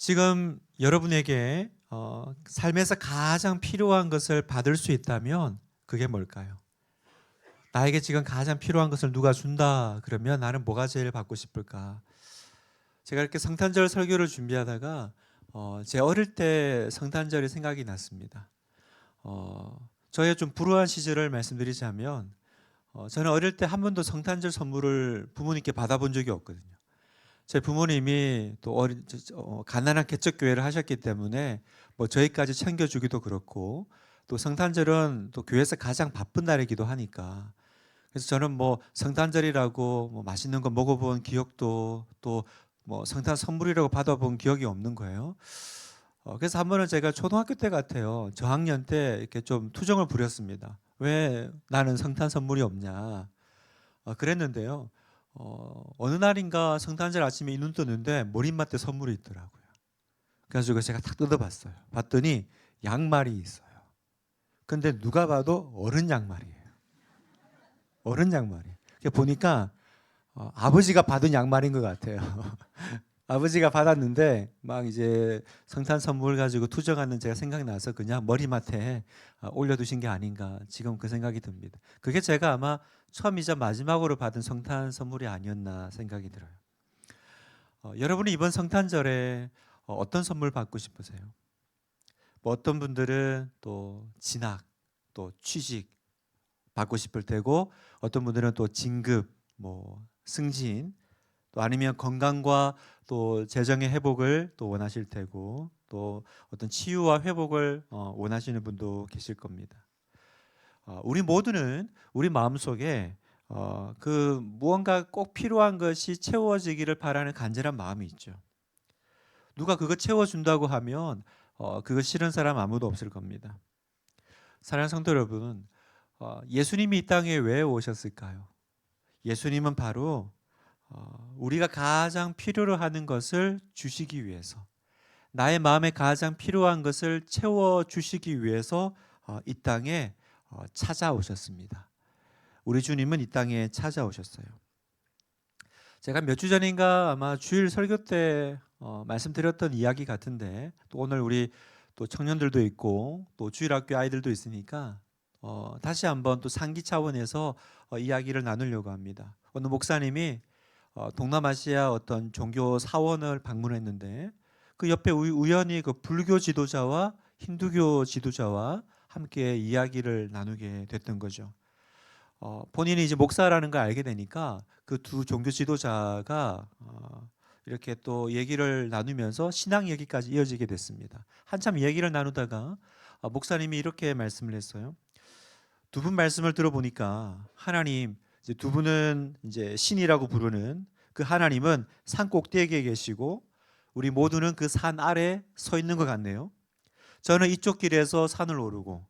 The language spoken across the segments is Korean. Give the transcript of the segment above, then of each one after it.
지금 여러분에게 삶에서 가장 필요한 것을 받을 수 있다면 그게 뭘까요? 나에게 지금 가장 필요한 것을 누가 준다 그러면 나는 뭐가 제일 받고 싶을까? 제가 이렇게 성탄절 설교를 준비하다가 제 어릴 때 성탄절이 생각이 났습니다. 저의 좀 불우한 시절을 말씀드리자면 저는 어릴 때 한 번도 성탄절 선물을 부모님께 받아본 적이 없거든요. 제 부모님이 또 가난한 개척 교회를 하셨기 때문에 뭐 저희까지 챙겨주기도 그렇고, 또 성탄절은 또 교회에서 가장 바쁜 날이기도 하니까, 그래서 저는 뭐 성탄절이라고 뭐 맛있는 거 먹어본 기억도, 또 뭐 성탄 선물이라고 받아본 기억이 없는 거예요. 그래서 한 번은 제가 초등학교 때 같아요. 저학년 때 이렇게 좀 투정을 부렸습니다. 왜 나는 성탄 선물이 없냐. 그랬는데요. 어느 날인가 성탄절 아침에 눈 뜨는데 머리맡에 선물이 있더라고요. 그래가지고 제가 탁 뜯어봤어요. 봤더니 양말이 있어요. 근데 누가 봐도 어른 양말이에요. 어른 양말이. 보니까 아버지가 받은 양말인 것 같아요. 아버지가 받았는데 막 이제 성탄 선물 가지고 투정하는 제가 생각나서 그냥 머리맡에 올려두신 게 아닌가, 지금 그 생각이 듭니다. 그게 제가 아마 처음이자 마지막으로 받은 성탄 선물이 아니었나 생각이 들어요. 여러분이 이번 성탄절에 어떤 선물 받고 싶으세요? 뭐 어떤 분들은 또 진학, 또 취직 받고 싶을 테고, 어떤 분들은 또 진급, 뭐 승진, 또 아니면 건강과 또 재정의 회복을 또 원하실 테고, 또 어떤 치유와 회복을 원하시는 분도 계실 겁니다. 우리 모두는 우리 마음속에 그 무언가 꼭 필요한 것이 채워지기를 바라는 간절한 마음이 있죠. 누가 그거 채워준다고 하면 그거 싫은 사람 아무도 없을 겁니다. 사랑하는 성도 여러분, 예수님이 이 땅에 왜 오셨을까요? 예수님은 바로 우리가 가장 필요로 하는 것을 주시기 위해서, 나의 마음에 가장 필요한 것을 채워주시기 위해서 이 땅에 찾아오셨습니다. 우리 주님은 이 땅에 찾아오셨어요. 제가 몇 주 전인가 아마 주일 설교 때 말씀드렸던 이야기 같은데, 또 오늘 우리 또 청년들도 있고 또 주일학교 아이들도 있으니까 다시 한번 또 상기 차원에서 이야기를 나누려고 합니다. 어느 목사님이 동남아시아 어떤 종교 사원을 방문했는데, 그 옆에 우연히 그 불교 지도자와 힌두교 지도자와 함께 이야기를 나누게 됐던 거죠. 본인이 이제 목사라는 걸 알게 되니까 그 두 종교 지도자가 이렇게 또 얘기를 나누면서 신앙 얘기까지 이어지게 됐습니다. 한참 얘기를 나누다가 목사님이 이렇게 말씀을 했어요. 두 분 말씀을 들어보니까 하나님, 이제 두 분은 이제 신이라고 부르는 그 하나님은 산 꼭대기에 계시고 우리 모두는 그 산 아래 서 있는 것 같네요. 저는 이쪽 길에서 산을 오르고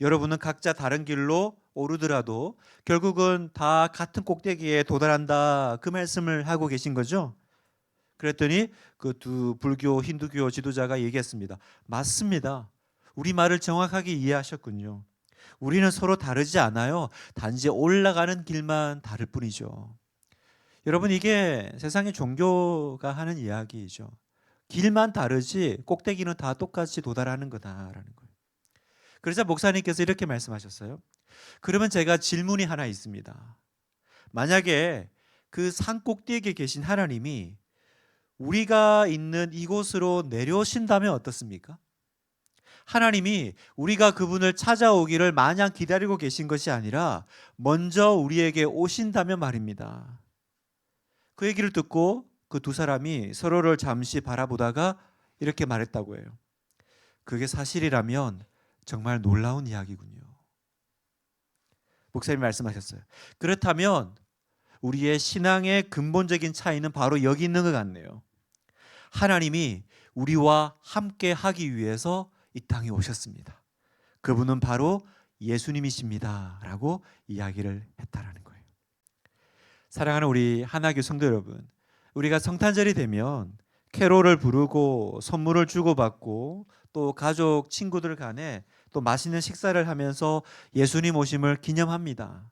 여러분은 각자 다른 길로 오르더라도 결국은 다 같은 꼭대기에 도달한다, 그 말씀을 하고 계신 거죠. 그랬더니 그 두 불교 힌두교 지도자가 얘기했습니다. 맞습니다. 우리 말을 정확하게 이해하셨군요. 우리는 서로 다르지 않아요. 단지 올라가는 길만 다를 뿐이죠. 여러분, 이게 세상의 종교가 하는 이야기이죠. 길만 다르지 꼭대기는 다 똑같이 도달하는 거다라는 거예요. 그래서 목사님께서 이렇게 말씀하셨어요. 그러면 제가 질문이 하나 있습니다. 만약에 그 산 꼭대기에 계신 하나님이 우리가 있는 이곳으로 내려오신다면 어떻습니까? 하나님이 우리가 그분을 찾아오기를 마냥 기다리고 계신 것이 아니라 먼저 우리에게 오신다면 말입니다. 그 얘기를 듣고 그 두 사람이 서로를 잠시 바라보다가 이렇게 말했다고 해요. 그게 사실이라면 정말 놀라운 이야기군요. 목사님이 말씀하셨어요. 그렇다면 우리의 신앙의 근본적인 차이는 바로 여기 있는 것 같네요. 하나님이 우리와 함께 하기 위해서 이 땅에 오셨습니다. 그분은 바로 예수님이십니다 라고 이야기를 했다라는 거예요. 사랑하는 우리 하나교 성도 여러분, 우리가 성탄절이 되면 캐롤을 부르고 선물을 주고받고 또 가족 친구들 간에 또 맛있는 식사를 하면서 예수님 오심을 기념합니다.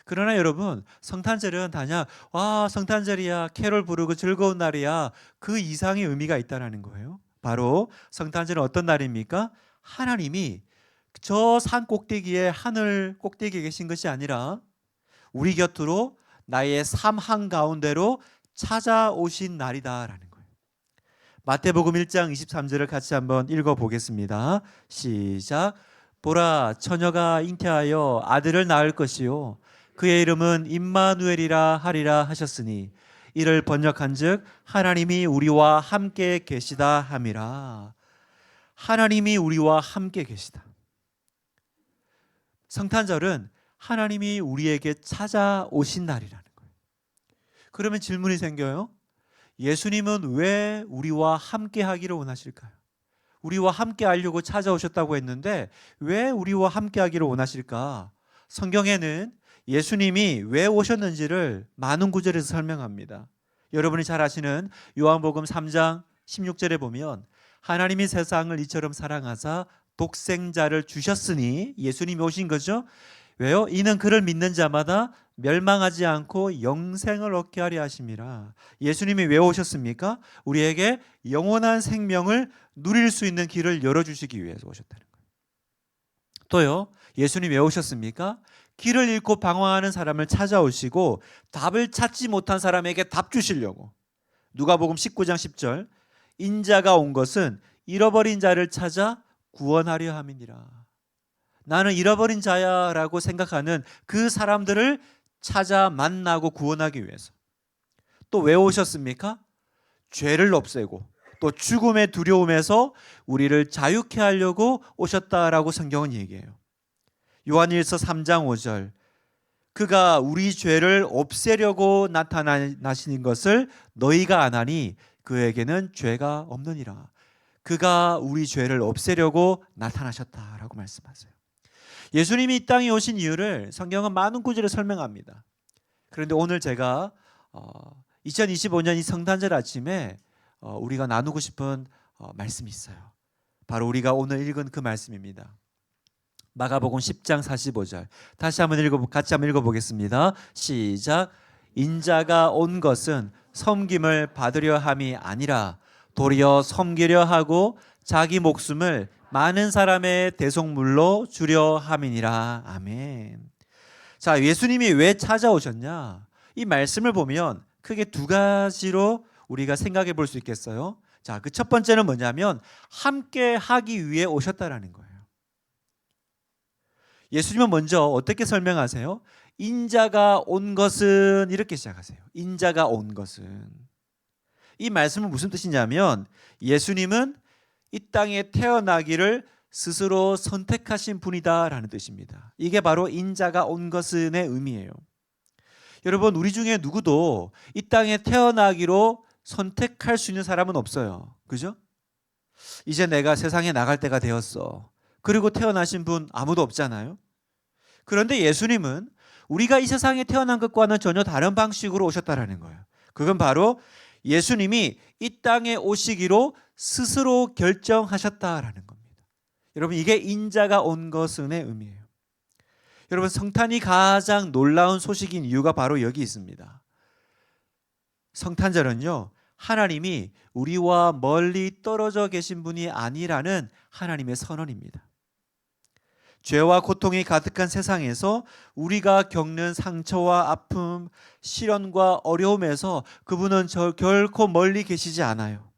그러나 여러분, 성탄절은 다냐 와 성탄절이야 캐롤 부르고 즐거운 날이야 그 이상의 의미가 있다는 거예요. 바로 성탄절은 어떤 날입니까? 하나님이 저 산 꼭대기에 하늘 꼭대기에 계신 것이 아니라 우리 곁으로 나의 삶 한가운데로 찾아오신 날이다라는 거예요. 마태복음 1장 23절을 같이 한번 읽어보겠습니다. 시작. 보라 처녀가 잉태하여 아들을 낳을 것이요 그의 이름은 임마누엘이라 하리라 하셨으니 이를 번역한즉 하나님이 우리와 함께 계시다 함이라. 하나님이 우리와 함께 계시다. 성탄절은 하나님이 우리에게 찾아오신 날이라는 거예요. 그러면 질문이 생겨요. 예수님은 왜 우리와 함께 하기를 원하실까요? 우리와 함께 하려고 찾아오셨다고 했는데 왜 우리와 함께 하기를 원하실까? 성경에는 예수님이 왜 오셨는지를 많은 구절에서 설명합니다. 여러분이 잘 아시는 요한복음 3장 16절에 보면 하나님이 세상을 이처럼 사랑하사 독생자를 주셨으니 예수님이 오신 거죠. 왜요? 이는 그를 믿는 자마다 멸망하지 않고 영생을 얻게 하려 하심이라. 예수님이 왜 오셨습니까? 우리에게 영원한 생명을 누릴 수 있는 길을 열어주시기 위해서 오셨다는 거예요. 또요, 예수님이 왜 오셨습니까? 길을 잃고 방황하는 사람을 찾아오시고 답을 찾지 못한 사람에게 답 주시려고. 누가복음 19장 10절 인자가 온 것은 잃어버린 자를 찾아 구원하려 함이니라. 나는 잃어버린 자야 라고 생각하는 그 사람들을 찾아 만나고 구원하기 위해서. 또 왜 오셨습니까? 죄를 없애고 또 죽음의 두려움에서 우리를 자유케 하려고 오셨다라고 성경은 얘기해요. 요한일서 3장 5절 그가 우리 죄를 없애려고 나타나신 것을 너희가 아나니 그에게는 죄가 없느니라. 그가 우리 죄를 없애려고 나타나셨다라고 말씀하세요. 예수님이 이 땅에 오신 이유를 성경은 많은 구절에 설명합니다. 그런데 오늘 제가 2025년 이 성탄절 아침에 우리가 나누고 싶은 말씀이 있어요. 바로 우리가 오늘 읽은 그 말씀입니다. 마가복음 10장 45절 다시 한번 같이 한번 읽어보겠습니다. 시작. 인자가 온 것은 섬김을 받으려 함이 아니라 도리어 섬기려 하고 자기 목숨을 많은 사람의 대속물로 주려 함이니라. 아멘. 자, 예수님이 왜 찾아오셨냐? 이 말씀을 보면 크게 두 가지로 우리가 생각해 볼 수 있겠어요. 자, 그 첫 번째는 뭐냐면 함께 하기 위해 오셨다라는 거예요. 예수님은 먼저 어떻게 설명하세요? 인자가 온 것은 이렇게 시작하세요. 인자가 온 것은. 이 말씀은 무슨 뜻이냐면 예수님은 이 땅에 태어나기를 스스로 선택하신 분이다라는 뜻입니다. 이게 바로 인자가 온 것은의 의미예요. 여러분, 우리 중에 누구도 이 땅에 태어나기로 선택할 수 있는 사람은 없어요. 그죠? 이제 내가 세상에 나갈 때가 되었어. 그리고 태어나신 분 아무도 없잖아요. 그런데 예수님은 우리가 이 세상에 태어난 것과는 전혀 다른 방식으로 오셨다라는 거예요. 그건 바로 예수님이 이 땅에 오시기로 스스로 결정하셨다라는 겁니다. 여러분, 이게 인자가 온 것은의 의미예요. 여러분, 성탄이 가장 놀라운 소식인 이유가 바로 여기 있습니다. 성탄절은요, 하나님이 우리와 멀리 떨어져 계신 분이 아니라는 하나님의 선언입니다. 죄와 고통이 가득한 세상에서 우리가 겪는 상처와 아픔, 시련과 어려움에서 그분은 결코 멀리 계시지 않아요.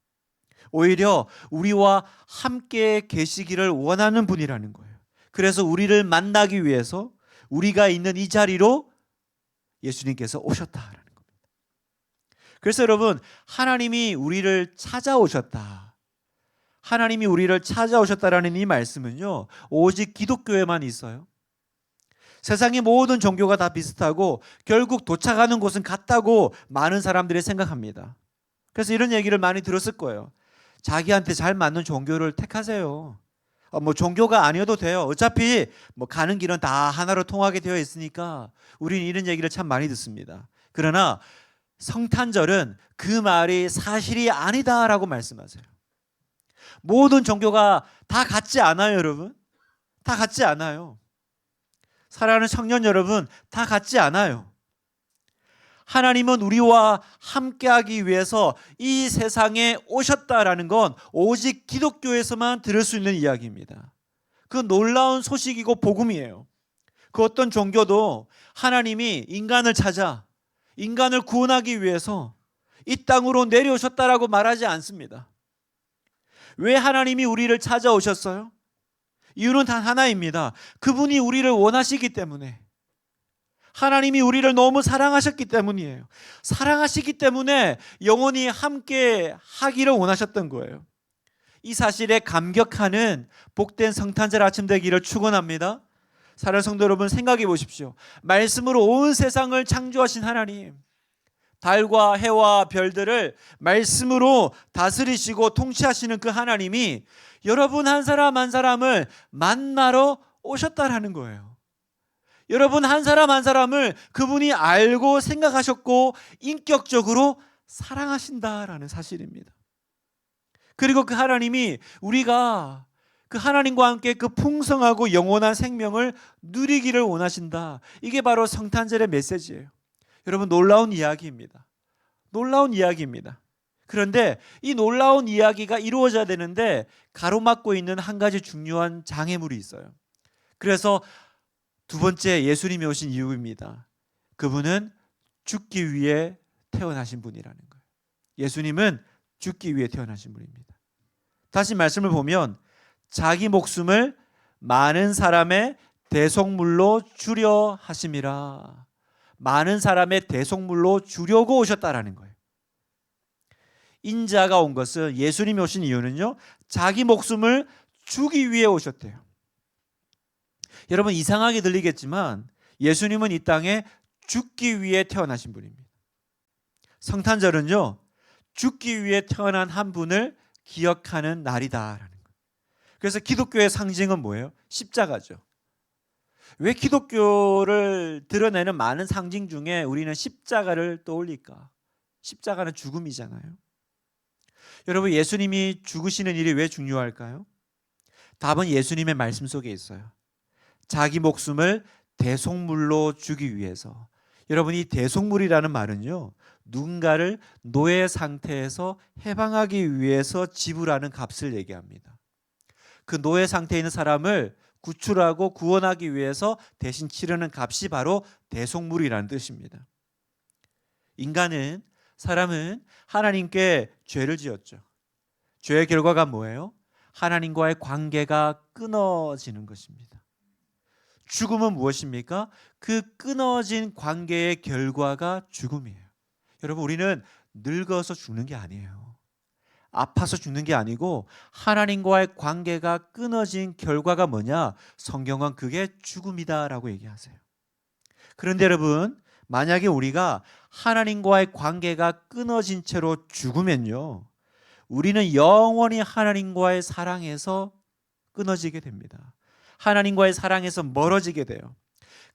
오히려 우리와 함께 계시기를 원하는 분이라는 거예요. 그래서 우리를 만나기 위해서 우리가 있는 이 자리로 예수님께서 오셨다라는 겁니다. 그래서 여러분, 하나님이 우리를 찾아오셨다. 하나님이 우리를 찾아오셨다라는 이 말씀은요, 오직 기독교에만 있어요. 세상의 모든 종교가 다 비슷하고 결국 도착하는 곳은 같다고 많은 사람들이 생각합니다. 그래서 이런 얘기를 많이 들었을 거예요. 자기한테 잘 맞는 종교를 택하세요. 뭐 종교가 아니어도 돼요. 어차피 뭐 가는 길은 다 하나로 통하게 되어 있으니까. 우리는 이런 얘기를 참 많이 듣습니다. 그러나 성탄절은 그 말이 사실이 아니다라고 말씀하세요. 모든 종교가 다 같지 않아요, 여러분. 다 같지 않아요. 사랑하는 청년 여러분, 다 같지 않아요. 하나님은 우리와 함께하기 위해서 이 세상에 오셨다라는 건 오직 기독교에서만 들을 수 있는 이야기입니다. 그 놀라운 소식이고 복음이에요. 그 어떤 종교도 하나님이 인간을 찾아 인간을 구원하기 위해서 이 땅으로 내려오셨다라고 말하지 않습니다. 왜 하나님이 우리를 찾아오셨어요? 이유는 단 하나입니다. 그분이 우리를 원하시기 때문에, 하나님이 우리를 너무 사랑하셨기 때문이에요. 사랑하시기 때문에 영원히 함께 하기를 원하셨던 거예요. 이 사실에 감격하는 복된 성탄절 아침 되기를 축원합니다. 사랑하는 성도 여러분, 생각해 보십시오. 말씀으로 온 세상을 창조하신 하나님, 달과 해와 별들을 말씀으로 다스리시고 통치하시는 그 하나님이 여러분 한 사람 한 사람을 만나러 오셨다라는 거예요. 여러분 한 사람 한 사람을 그분이 알고 생각하셨고 인격적으로 사랑하신다라는 사실입니다. 그리고 그 하나님이 우리가 그 하나님과 함께 그 풍성하고 영원한 생명을 누리기를 원하신다. 이게 바로 성탄절의 메시지예요. 여러분, 놀라운 이야기입니다. 놀라운 이야기입니다. 그런데 이 놀라운 이야기가 이루어져야 되는데 가로막고 있는 한 가지 중요한 장애물이 있어요. 그래서 두 번째 예수님이 오신 이유입니다. 그분은 죽기 위해 태어나신 분이라는 거예요. 예수님은 죽기 위해 태어나신 분입니다. 다시 말씀을 보면 자기 목숨을 많은 사람의 대속물로 주려 하심이라. 많은 사람의 대속물로 주려고 오셨다라는 거예요. 인자가 온 것은, 예수님이 오신 이유는요, 자기 목숨을 주기 위해 오셨대요. 여러분, 이상하게 들리겠지만 예수님은 이 땅에 죽기 위해 태어나신 분입니다. 성탄절은요, 죽기 위해 태어난 한 분을 기억하는 날이다라는 거예요. 그래서 기독교의 상징은 뭐예요? 십자가죠. 왜 기독교를 드러내는 많은 상징 중에 우리는 십자가를 떠올릴까? 십자가는 죽음이잖아요. 여러분, 예수님이 죽으시는 일이 왜 중요할까요? 답은 예수님의 말씀 속에 있어요. 자기 목숨을 대속물로 주기 위해서. 여러분, 이 대속물이라는 말은요, 누군가를 노예 상태에서 해방하기 위해서 지불하는 값을 얘기합니다. 그 노예 상태에 있는 사람을 구출하고 구원하기 위해서 대신 치르는 값이 바로 대속물이라는 뜻입니다. 사람은 하나님께 죄를 지었죠. 죄의 결과가 뭐예요? 하나님과의 관계가 끊어지는 것입니다. 죽음은 무엇입니까? 그 끊어진 관계의 결과가 죽음이에요. 여러분, 우리는 늙어서 죽는 게 아니에요. 아파서 죽는 게 아니고 하나님과의 관계가 끊어진 결과가 뭐냐? 성경은 그게 죽음이다라고 얘기하세요. 그런데 여러분, 만약에 우리가 하나님과의 관계가 끊어진 채로 죽으면요, 우리는 영원히 하나님과의 사랑에서 끊어지게 됩니다. 하나님과의 사랑에서 멀어지게 돼요.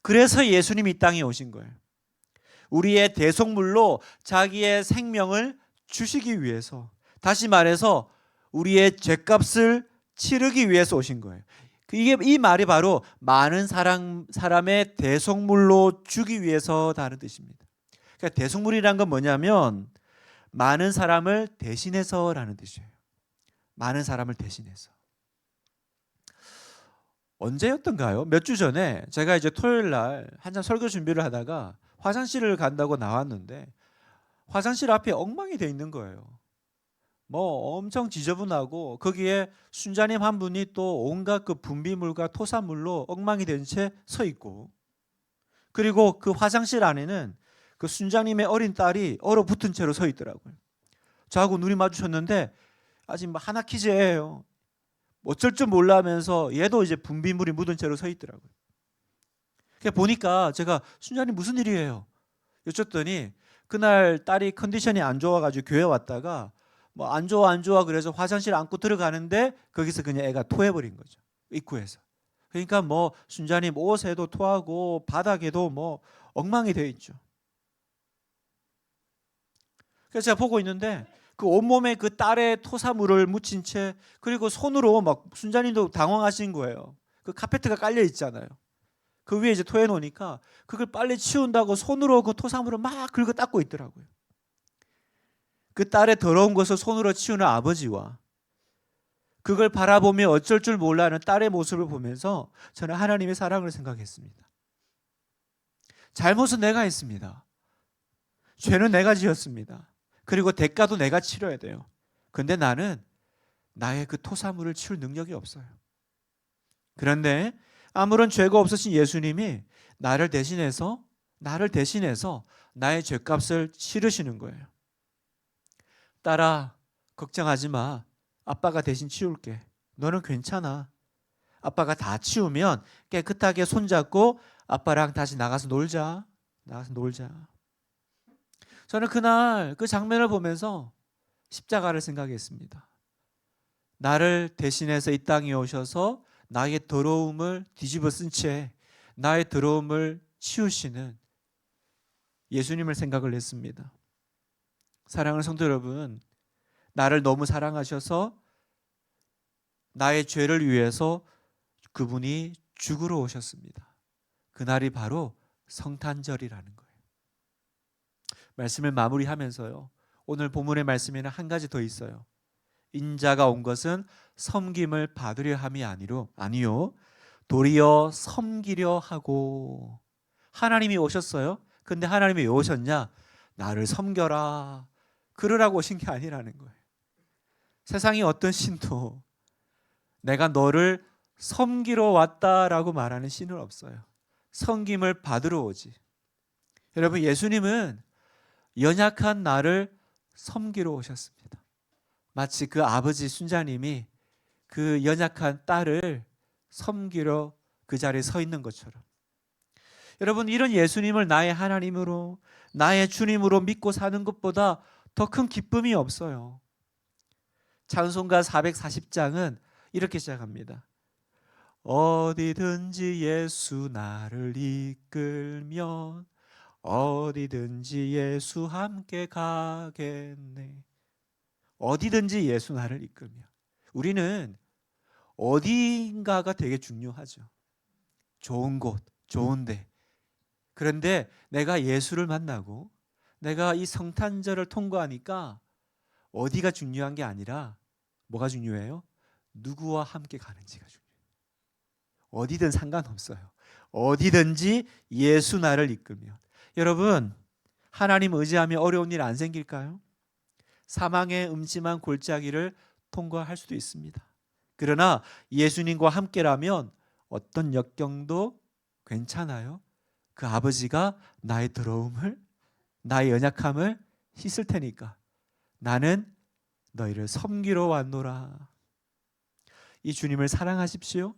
그래서 예수님이 이 땅에 오신 거예요. 우리의 대속물로 자기의 생명을 주시기 위해서, 다시 말해서 우리의 죄값을 치르기 위해서 오신 거예요. 이 말이 바로 많은 사람의 대속물로 주기 위해서다는 뜻입니다. 그러니까 대속물이란 건 뭐냐면 많은 사람을 대신해서라는 뜻이에요. 많은 사람을 대신해서. 언제였던가요? 몇 주 전에 제가 이제 토요일 날 한참 설교 준비를 하다가 화장실을 간다고 나왔는데 화장실 앞에 엉망이 돼 있는 거예요. 뭐 엄청 지저분하고 거기에 순자님 한 분이 또 온갖 그 분비물과 토사물로 엉망이 된 채 서 있고, 그리고 그 화장실 안에는 그 순자님의 어린 딸이 얼어붙은 채로 서 있더라고요. 저하고 눈이 마주쳤는데 아직 뭐 하나 키즈예요. 어쩔 줄 몰라 하면서 얘도 이제 분비물이 묻은 채로 서 있더라고요. 보니까 제가 순자님 무슨 일이에요? 여쭸더니 그날 딸이 컨디션이 안 좋아가지고 교회 왔다가 뭐 안 좋아 그래서 화장실 안고 들어가는데 거기서 그냥 애가 토해버린 거죠. 입구에서. 그러니까 뭐 순자님 옷에도 토하고 바닥에도 뭐 엉망이 되어 있죠. 그래서 제가 보고 있는데 그 온몸에 그 딸의 토사물을 묻힌 채, 그리고 손으로 막 순자님도 당황하신 거예요. 그 카페트가 깔려 있잖아요. 그 위에 이제 토해 놓으니까 그걸 빨리 치운다고 손으로 그 토사물을 막 긁어 닦고 있더라고요. 그 딸의 더러운 것을 손으로 치우는 아버지와 그걸 바라보며 어쩔 줄 몰라 하는 딸의 모습을 보면서 저는 하나님의 사랑을 생각했습니다. 잘못은 내가 했습니다. 죄는 내가 지었습니다. 그리고 대가도 내가 치러야 돼요. 근데 나는 나의 그 토사물을 치울 능력이 없어요. 그런데 아무런 죄가 없으신 예수님이 나를 대신해서 나의 죄값을 치르시는 거예요. 딸아, 걱정하지 마. 아빠가 대신 치울게. 너는 괜찮아. 아빠가 다 치우면 깨끗하게 손잡고 아빠랑 다시 나가서 놀자. 저는 그날 그 장면을 보면서 십자가를 생각했습니다. 나를 대신해서 이 땅에 오셔서 나의 더러움을 뒤집어 쓴 채 나의 더러움을 치우시는 예수님을 생각을 했습니다. 사랑하는 성도 여러분, 나를 너무 사랑하셔서 나의 죄를 위해서 그분이 죽으러 오셨습니다. 그날이 바로 성탄절이라는 거예요. 말씀을 마무리하면서요, 오늘 본문의 말씀에는 한 가지 더 있어요. 인자가 온 것은 섬김을 받으려 함이 아니요 도리어 섬기려 하고. 하나님이 오셨어요. 근데 하나님이 왜 오셨냐? 나를 섬겨라 그러라고 오신 게 아니라는 거예요. 세상에 어떤 신도 내가 너를 섬기러 왔다라고 말하는 신은 없어요. 섬김을 받으러 오지. 여러분, 예수님은 연약한 나를 섬기러 오셨습니다. 마치 그 아버지 순자님이 그 연약한 딸을 섬기러 그 자리에 서 있는 것처럼, 여러분, 이런 예수님을 나의 하나님으로, 나의 주님으로 믿고 사는 것보다 더 큰 기쁨이 없어요. 찬송가 440장은 이렇게 시작합니다. 어디든지 예수 나를 이끌면 어디든지 예수 함께 가겠네. 어디든지 예수 나를 이끌면. 우리는 어딘가가 되게 중요하죠. 좋은 곳, 좋은 데. 그런데 내가 예수를 만나고 내가 이 성탄절을 통과하니까 어디가 중요한 게 아니라 뭐가 중요해요? 누구와 함께 가는지가 중요해요. 어디든 상관없어요. 어디든지 예수 나를 이끌면. 여러분, 하나님 의지하면 어려운 일 안 생길까요? 사망의 음침한 골짜기를 통과할 수도 있습니다. 그러나 예수님과 함께라면 어떤 역경도 괜찮아요. 그 아버지가 나의 더러움을, 나의 연약함을 씻을 테니까 나는 너희를 섬기러 왔노라. 이 주님을 사랑하십시오.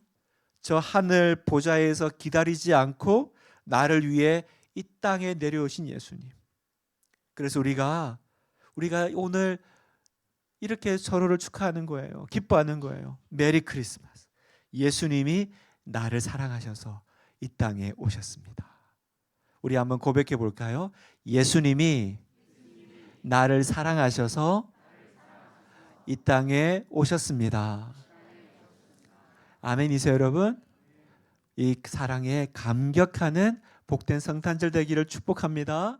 저 하늘 보좌에서 기다리지 않고 나를 위해 이 땅에 내려오신 예수님. 그래서 우리가 오늘 이렇게 서로를 축하하는 거예요. 기뻐하는 거예요. 메리 크리스마스. 예수님이 나를 사랑하셔서 이 땅에 오셨습니다. 우리 한번 고백해 볼까요? 예수님이 나를 사랑하셔서 이 땅에 오셨습니다. 아멘이세요, 여러분? 이 사랑에 감격하는 복된 성탄절 되기를 축복합니다.